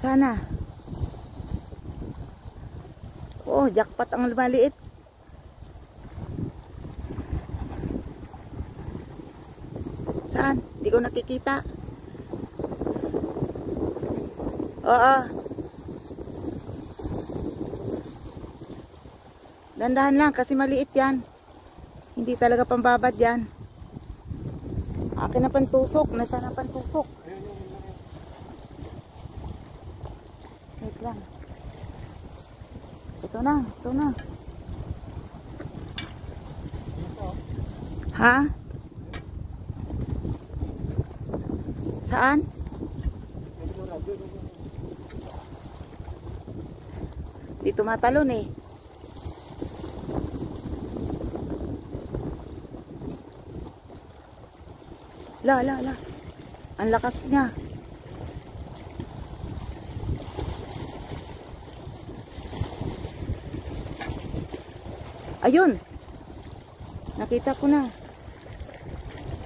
Sana. Oh, jackpot ang maliit. Saan? Hindi ko nakikita. Oo. Dandahan lang kasi maliit yan. Hindi talaga pambabad yan. Akin na pantusok. Nasa na pantusok. Wait lang. Ito na. Ito na. Ha? Saan? Dito matalon eh. La. Ang lakas niya. Ayun. Nakita ko na.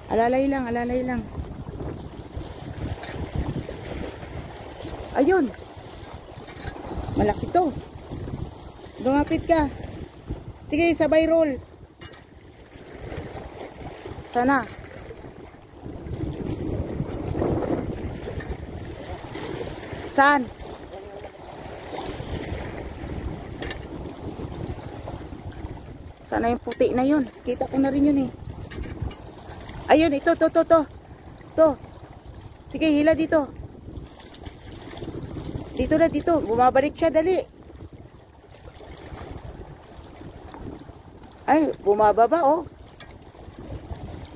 Alalay lang. Ayun. Malaki to. Lumapit ka. Sige, sabay roll. Sana. Saan? Sana yung puti na yun. Kita ko na rin yun eh. Ayun, ito, to. Sige, hila dito. Dito na, dito. Bumabalik siya, dali. Ay, bumababa oh.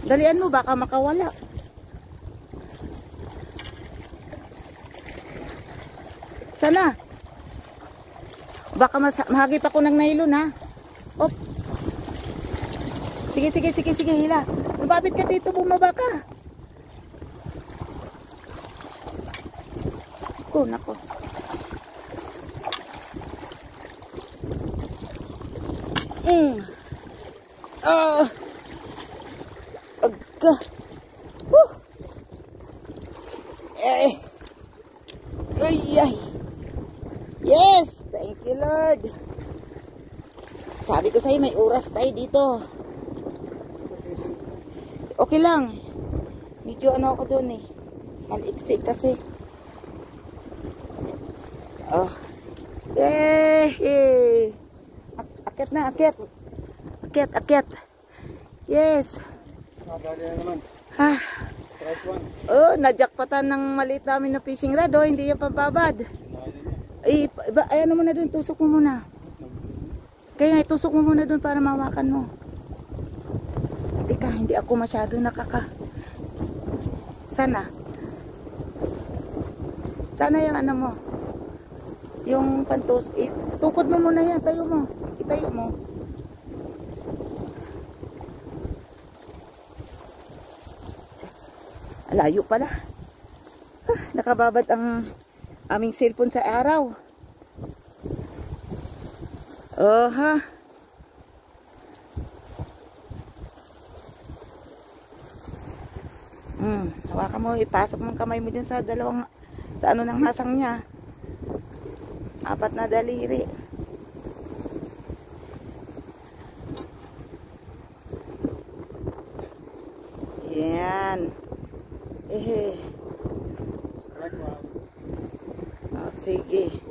Dalian mo, baka makawala. Sana. Baka mahagip ako ng nylon ha. Op. Sige, hila. Lumapit ka dito, bumaba ka. Nako. Agka. Ay. Yes, thank you Lord. Sabi ko sa'yo may oras tayo dito. Okay lang. Medyo ano ako dun eh. Maliksi kasi. Oh. Yay! Akyat na, akyat. Yes. Oh, najakpatan ng maliit namin na fishing rod. Oh, hindi yung pababad. Ay, ano mo na dun, tusok mo muna. Kaya nga, tusok mo muna dun para mawakan mo. Teka, hindi ako masyado nakaka. Sana yung ano mo. Yung pantos, tukod mo muna yan, itayo mo. Layo pala. Nakababad ang aming cellphone sa araw. Oh ha. Hawakan mo, ipasok mo ang kamay mo dyan sa sa ano ng masang niya. 4 na daliri. Yan. Oh, sige.